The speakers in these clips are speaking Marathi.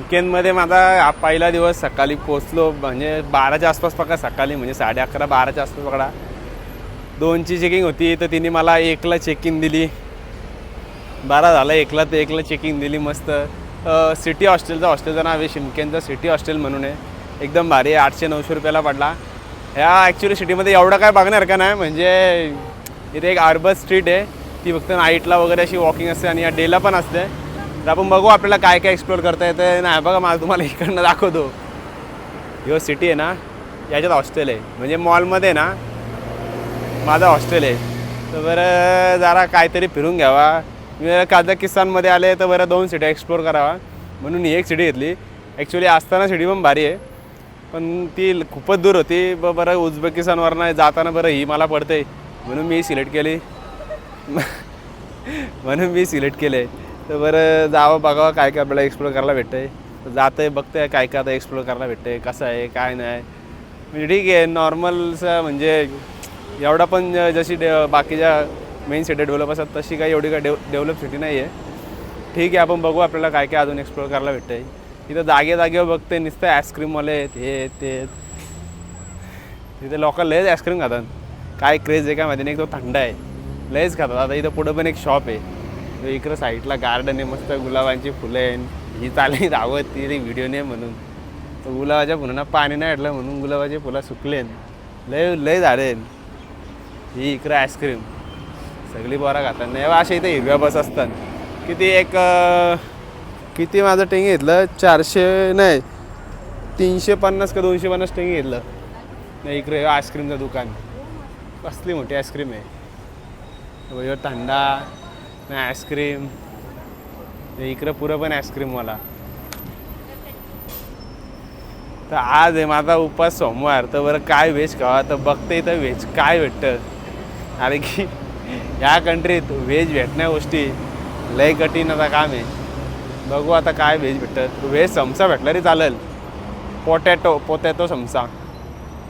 शिमकेनमध्ये माझा पहिला दिवस सकाळी पोचलो, म्हणजे 12च्या आसपास पकडा, सकाळी म्हणजे 11:30 12च्या आसपास पकडा. 2ची चेकिंग होती तर तिने मला 1ला चेकिंग दिली. 12 झालं 1ला चेकिंग दिली. मस्त सिटी हॉस्टेलचं नाव आहे शिमकेनचं, सिटी हॉस्टेल म्हणून आहे. एकदम भारी आहे. 800-900 रुपयाला पडला. ह्या ॲक्च्युली सिटीमध्ये एवढं काय बघण्यासारखं नाही, म्हणजे इथे एक अर्बन स्ट्रीट आहे, ती फक्त नाईटला वगैरे अशी वॉकिंग असते आणि या डेला पण असते. तर आपण बघू आपल्याला काय काय एक्सप्लोर करता येतं. नाही बघा, मला तुम्हाला इकडनं दाखवतो. ह्यो सिटी आहे ना, याच्यात हॉस्टेल आहे, म्हणजे मॉलमध्ये ना माझं हॉस्टेल आहे. तर बरं जरा काहीतरी फिरून घ्यावा. मी काझाकिस्तानमध्ये आले तर बरं 2 सिटी एक्सप्लोर करावा म्हणून ही एक सिटी घेतली. ॲक्च्युली असताना सिटी पण भारी आहे, पण ती खूपच दूर होती. बरं उझबेकिस्तानवरनं जाताना बरं ही मला पडते म्हणून मी सिलेक्ट केले. तर बरं जावं बघावं काय काय आपल्याला एक्सप्लोर करायला भेटतं आहे. तर जातं आहे, बघतं आहे काय काय आता एक्सप्लोर करायला भेटतं आहे, कसं आहे काय नाही. म्हणजे ठीक आहे नॉर्मलचं, म्हणजे एवढा पण जशी बाकीच्या मेन सिटी डेव्हलप असतात तशी काही एवढी काय डेव्हलप सिटी नाही आहे. ठीक आहे, आपण बघू आपल्याला काय काय अजून एक्सप्लोर करायला भेटतं आहे. इथं जागेवर बघते नुसतं आईस्क्रीमवाले आहेत, हे ते. तिथे लोक लयच आईस्क्रीम खातात. काय क्रेज आहे काय माहिती नाही. एक तो थंड आहे, लयच खातात. आता इथं पुढं पण एक शॉप आहे, इकडं साईडला गार्डन आहे, मस्त गुलाबांची फुलं आहे. ही चालली धावत ती व्हिडिओ नाही म्हणून. तर गुलाबाच्या फुलांना पाणी नाही भेटलं म्हणून गुलाबाची फुलं सुकले. लय झाडे. ही इकडं आईस्क्रीम सगळी बोरा खातात. नाही अशा इथं हिरव्या बस असतात. किती माझं टेंगी घेतलं 400 नाही 350 का 250 टेंगी घेतलं. नाही इकडे आईस्क्रीमचं दुकान, कसली मोठी आईस्क्रीम आहे. थंडा नाही आईस्क्रीम. इकडं पुरं पण आईस्क्रीमवाला. तर आज आहे माझा उपास सोमवार. तर बरं काय व्हेज खावा, तर बघते इथं व्हेज काय भेटतं. अरे की या कंट्रीत व्हेज भेटण्या गोष्टी लय कठीण आता काम आहे. बघू आता काय व्हेज भेटतं. व्हेज समसा भेटला तरी चालेल, पोटॅटो समसा.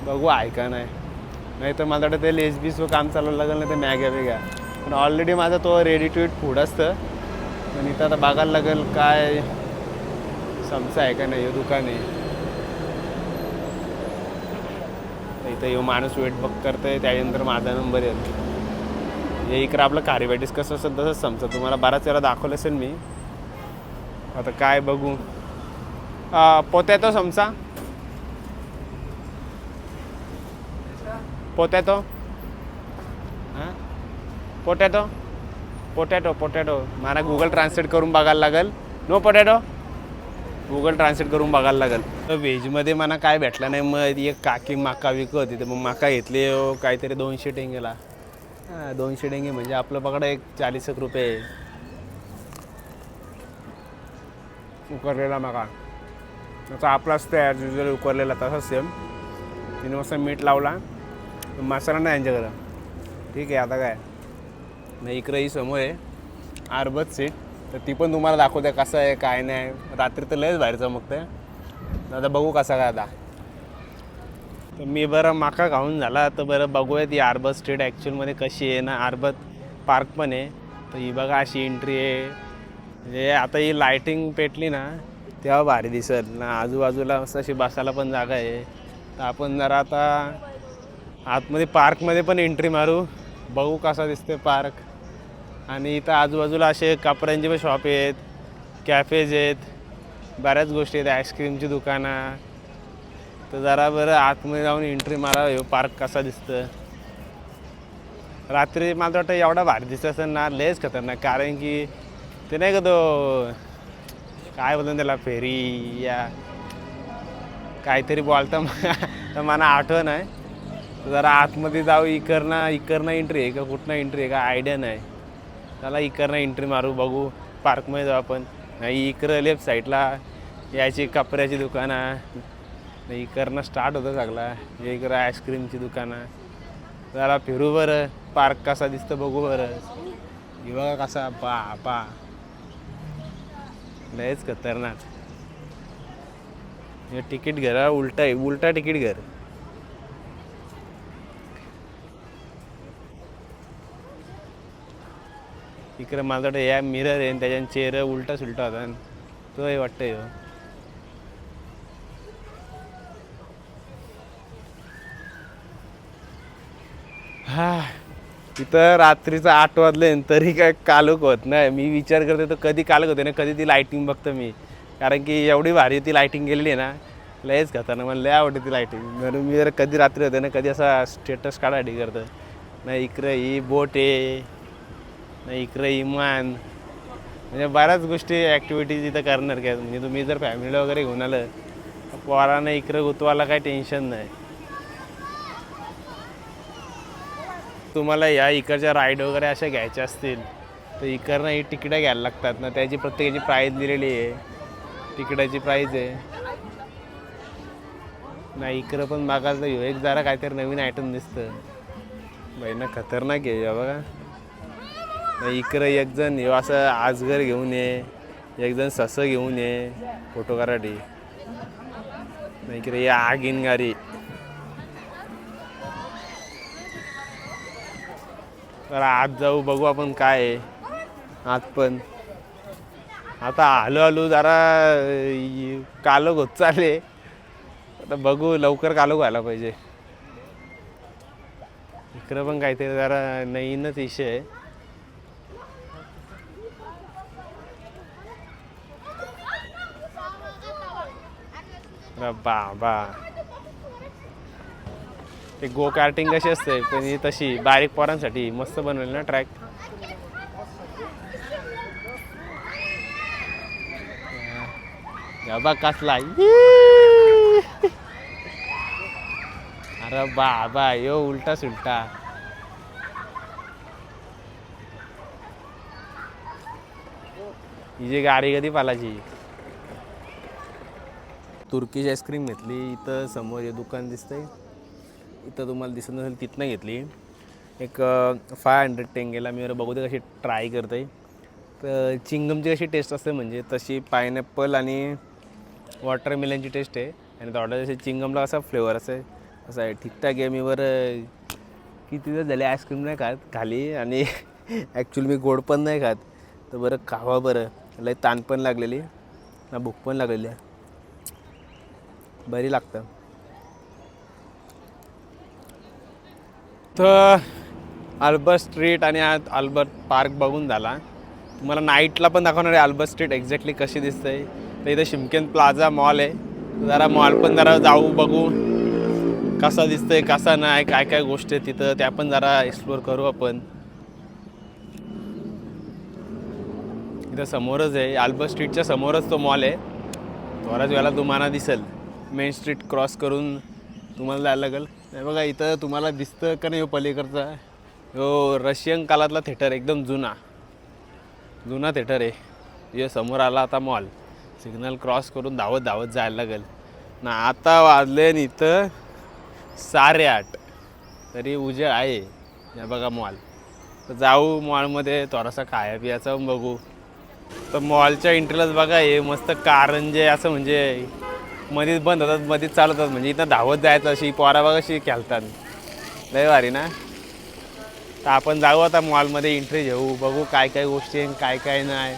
बघू आहे का नाही तर माझ्याकडे ते लेस बीसवर काम चालवलं लागेल, नाही तर मॅग्या वेगळ्या. पण ऑलरेडी माझा तो रेडी टू इट फूड असतं. पण इथं आता बघायला लागेल काय समसा आहे का नाही. हे दुकान आहे इथं. हे माणूस वेट बघ करतंय, त्याच्यानंतर माझा नंबर येतो. हे इकडं आपलं खारीबॅटीस कसं असेल तसंच समजा. तुम्हाला बराच वेळा दाखवलं असेल मी. आता काय बघू. पोटॅटो समसा, पोटॅटो हां पोटॅटो मला गुगल ट्रान्सलेट करून बघायला लागेल. नो पोटॅटो गुगल ट्रान्सलेट करून बघायला लागेल. तर व्हेजमध्ये मला काय भेटलं नाही. मग एक काकी माका विकत होती, तर मग माका घेतली काहीतरी 200 टेंगेला. 200 टेंगे म्हणजे आपलं पकडा एक 40 रुपये. उकरलेला माका आता आपलाच तयार युजली उकरलेला तसाच सेम. तिने मस्त मीठ लावला, मसाला नाही यांच्याकडं. ठीक आहे आता काय नाही. इकडं ही समोर आहे अर्बत सीट, तर ती पण तुम्हाला दाखवते कसं आहे काय नाही. रात्री तर लयच बाहेर चमकते. आता बघू कसा काय. आता तर मी बरं माका खाऊन झाला, तर बरं बघूया ती अर्बत स्ट्रीट ॲक्च्युअलमध्ये कशी आहे ना. अर्बत पार्क पण आहे. तर ही बघा अशी एंट्री आहे. म्हणजे आता ही लायटिंग पेटली ना तेव्हा भारी दिसेल ना. आजूबाजूला मस्त अशी बसायला पण जागा आहे. तर आपण जरा आता आतमध्ये पार्कमध्ये पण एंट्री मारू, बघू कसा दिसते पार्क. आणि इथं आजूबाजूला असे कपड्यांचे पण शॉप आहेत, कॅफेज आहेत, बऱ्याच गोष्टी आहेत, आईस्क्रीमची दुकानं. तर जरा बरं आतमध्ये जाऊन एंट्री मारा, हे पार्क कसा दिसतं. रात्री मला वाटतं एवढा भारी दिसत असेल ना, लयच खतरनाक. कारण की ते नाही का तो काय बोलतो त्याला, फेरी या काहीतरी बोलता तर मला आठवण नाही. तर जरा आतमध्ये जाऊ. इकडनं एंट्री आहे का कुठनं एंट्री आहे का आयडिया नाही. त्याला इकडनं एंट्री मारू, बघू पार्कमध्ये जाऊ आपण. नाही इकडं लेफ्ट साईडला याची कपड्याची दुकानं, नाही इकडनं स्टार्ट होतं सगळा. इकडं आईस्क्रीमची दुकानं. जरा फिरू बरं, पार्क कसा दिसतं बघू बरं. ही बघा कसा पा लयच खतरनाक. हे तिकीट घर उलटा तिकीट घर. इकडे मला वाटतं या मिरर आहे, त्याच्या चेहरा उलटा सुलटा होता. तो वाटतं हा इथं रात्रीचं 8 वाजले तरी काय कालूक होत नाही. मी विचार करते तर कधी कालूक होते ना, कधी ती लाईटिंग बघतो मी, कारण की एवढी भारी ती लाईटिंग गेलेली आहे ना, लयच खतरनाक. मला लय आवडते ती लाईटिंग. म्हणून मी जर कधी रात्री होते ना, कधी असा स्टेटस काढायसाठी करतं. नाही इकडं ही बोट आहे, नाही इकडं इमान, म्हणजे बऱ्याच गोष्टी ॲक्टिव्हिटीज इथं करणार काय. म्हणजे तुम्ही जर फॅमिली वगैरे घेऊन आलं पोरांना इकडं गुतवायला काही टेन्शन नाही. तुम्हाला या इकडच्या राईड वगैरे अशा घ्यायच्या असतील तर इकडनं ही तिकिटं घ्यायला लागतात ना, त्याची प्रत्येकाची प्राईज दिलेली आहे. तिकिटाची प्राईज आहे नाही. इकडं पण बघायचं एक जरा काहीतरी नवीन आयटम दिसतं बाई ना, खतरनाक आहे बघा. नाही इकडं एक जण असं आजगर घेऊन ये, एक जण ससं घेऊन ये फोटो काढायसाठी. नाही इकडे या आगीन गाडी. तर आज जाऊ बघू आपण काय आहे. आज पण आता हळूहळू जरा कालोख होत चालले. आता बघू लवकर कालोख व्हायला पाहिजे. इकडं पण काहीतरी जरा नवीनच विषय आहे. बाबा ते गो कार्टिंग कशी असते पण ही तशी बारीक पोरांसाठी मस्त बनवली ना ट्रॅक. बाबा कसला अरे बाबा यो उलटा सुलटा. ही जी गाडी कधी पालाची. तुर्किश आईस्क्रीम घेतली. इथं समोर हे दुकान दिसतंय, इथं तुम्हाला दिसत नसेल तिथनं घेतली. एक 500 टेंगेला. मी बघू दे कशी ट्राय करते. तर चिंगमची कशी टेस्ट असते म्हणजे तशी पायनॅपल आणि वॉटरमेलनची टेस्ट आहे. आणि थोडा जसे चिंगमला असा फ्लेवर असं असं आहे. ठीकठाक आहे. मी बरं किती दिवस झाले आईस्क्रीम नाही खात खाली, आणि ॲक्च्युली मी गोड पण नाही खात. तर बरं खावा बरं. लय ताण पण लागलेली ना, भूक पण लागलेली आहे. बरी लागतं. तर अल्बर्ट स्ट्रीट आणि आज अल्बर्ट पार्क बघून झाला. तुम्हाला नाईटला पण दाखवणार आहे अल्बर्ट स्ट्रीट एक्झॅक्टली कशी दिसते. तर इथं शिमकेन प्लाझा मॉल आहे. जरा मॉल पण जरा जाऊ बघू कसा दिसतंय कसा नाही, काय काय गोष्टी आहेत तिथं त्या पण जरा एक्सप्लोअर करू आपण. इथं समोरच आहे अल्बर्ट स्ट्रीटच्या समोरच तो मॉल आहे. थोड्याच वेळेला तुम्हाला दिसेल. मेन स्ट्रीट क्रॉस करून तुम्हाला जायला लागेल. नाही बघा इथं तुम्हाला दिसतं का नाही, पलीकडचा हो रशियन काळातला थिएटर एकदम जुना थिएटर आहे. हे समोर आला आता मॉल. सिग्नल क्रॉस करून धावत धावत जायला लागेल ना. आता वाजले आणि इथं 8:30 तरी उजेड आहे. या बघा मॉल. तर जाऊ मॉलमध्ये थोडासा खाया पियाचा बघू. तर मॉलच्या एंट्रीलाच बघा हे मस्त कारंजे असं म्हणजे मध्येच बंद होतात मध्येच चालू होतात. म्हणजे इथं धावत जायचं अशी पोरा बघा अशी खेळतात. लय भारी ना. तर आपण जाऊ आता मॉलमध्ये एंट्री घेऊ बघू काय काय गोष्टी आहे काय काय नाही.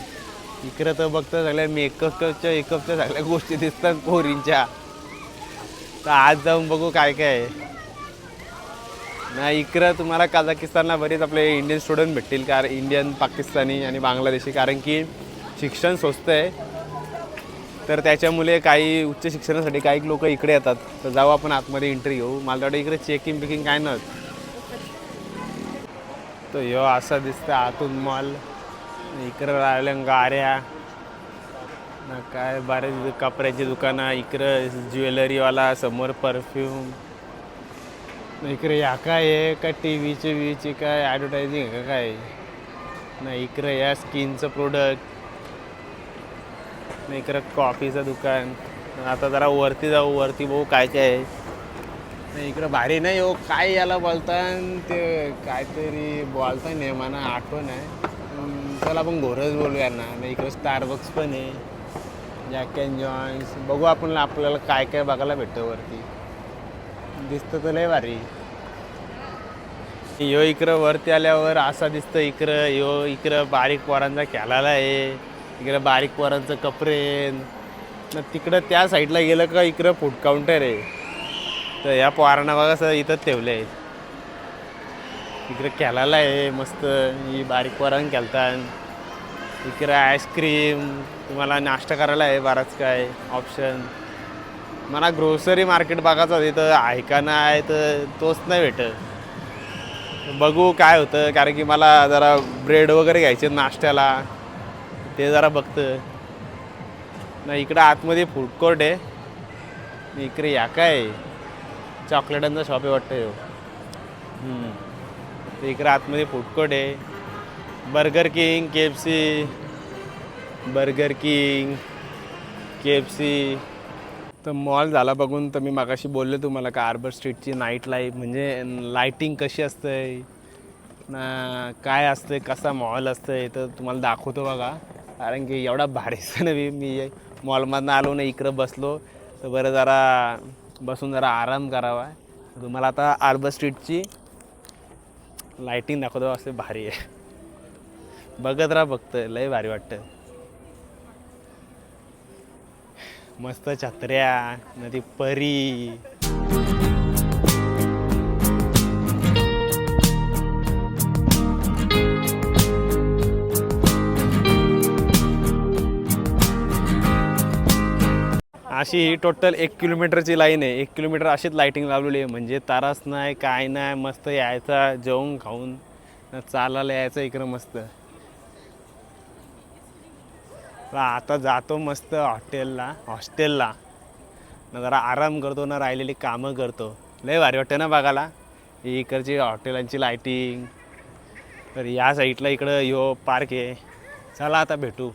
इकडं तर बघतं सगळ्या मेकअपच्या सगळ्या गोष्टी दिसतात पोरींच्या. तर आज जाऊन बघू काय काय आहे ना. इकडं तुम्हाला कझाकिस्तानला बरेच आपले इंडियन स्टुडंट भेटतील, कारण इंडियन पाकिस्तानी आणि बांगलादेशी, कारण की शिक्षण स्वस्त आहे. तर त्याच्यामुळे काही उच्च शिक्षणासाठी काही लोक इकडे येतात. तर जाऊ आपण आतमध्ये एंट्री घेऊ. मला वाटतं इकडे चेकिंग बिकिंग काय नव्हतं. तर ह्यो असा दिसतं आतून मॉल. इकडं राहिल्या गाड्या ना काय बरेच कपड्याची दुकानं. इकडं ज्वेलरीवाला, समोर परफ्यूम. इकडे या काय आहे का टी व्हीची काय ॲडव्हर्टायझिंग आहे का काय नाही. इकडं या स्किनचं प्रोडक्ट. नाही इकडं कॉफीचं दुकान. आता जरा वरती जाऊ वरती बघू काय काय आहे. नाही इकडं भारी नाही हो काय याला बोलतान ते काहीतरी बोलता नाही मला आठवण आहे. चला आपण घोरच बोलूया ना. नाही इकडं स्टारबक्स पण आहे, जॅक अँड जॉन्स. बघू आपण आपल्याला काय काय बघायला भेटतं वरती. दिसतं तर लय भारी. यो इकडं वरती आल्यावर असा दिसतं. इकडं बारीक पोरांचा खेळायला आहे. इकडं बारीक पोरांचं कपडे. ना तिकडं त्या साईडला गेलं का इकडं फूड काउंटर आहे. तर या पोरांना बघा असं इथंच ठेवले आहेत. इकडे खेळायला आहे मस्त, ही बारीक पोरांना खेळतात. इकडे आईस्क्रीम, तुम्हाला नाश्ता करायला आहे बराच काय ऑप्शन. मला ग्रोसरी मार्केट बघायचं होतं, इथं आहे का नाही तर तोच नाही भेटत. बघू काय होतं, कारण की मला जरा ब्रेड वगैरे घ्यायचे नाश्त्याला, ते जरा बघतं. नाही इकडं आतमध्ये फूड कोर्ट आहे. इकडे या काय चॉकलेटांचा शॉप आहे वाटतं ह्यो. तर इकडे आतमध्ये फूड कोर्ट आहे. Burger king, KFC. तर मॉल झाला बघून. तर मी मागाशी बोलले तुम्हाला का हार्बर स्ट्रीटची नाईट लाईफ म्हणजे लाईटिंग कशी असते ना, काय असते, कसा मॉल असतं तर तुम्हाला दाखवतो बघा. कारण की एवढा भारीचा नवी मी मॉलमधनं आलो ना, इकडं बसलो तर बरं जरा बसून जरा आराम करावा. तुम्हाला आता हार्बर स्ट्रीटची लाईटिंग दाखवतो. असं भारी आहे, बघत राहा फक्त, लय भारी वाटतं. मस्त छत्र्या, नदी, परी. अशी ही टोटल 1 किलोमीटरची लाईन आहे. 1 किलोमीटर अशीच लाईटिंग लावलेली आहे. म्हणजे तारास नाही काय नाही, मस्त यायचा जेवून खाऊन चालायला यायचं इकडं मस्त. आता जातो मस्त हॉस्टेलला ना, जरा आराम करतो ना, राहिलेली कामं करतो. लय भारी वाटतं ना बघायला ही इकडची हॉटेलांची लाईटिंग. तर या साईडला इकडं ह्यो पार्क आहे. चला आता भेटू.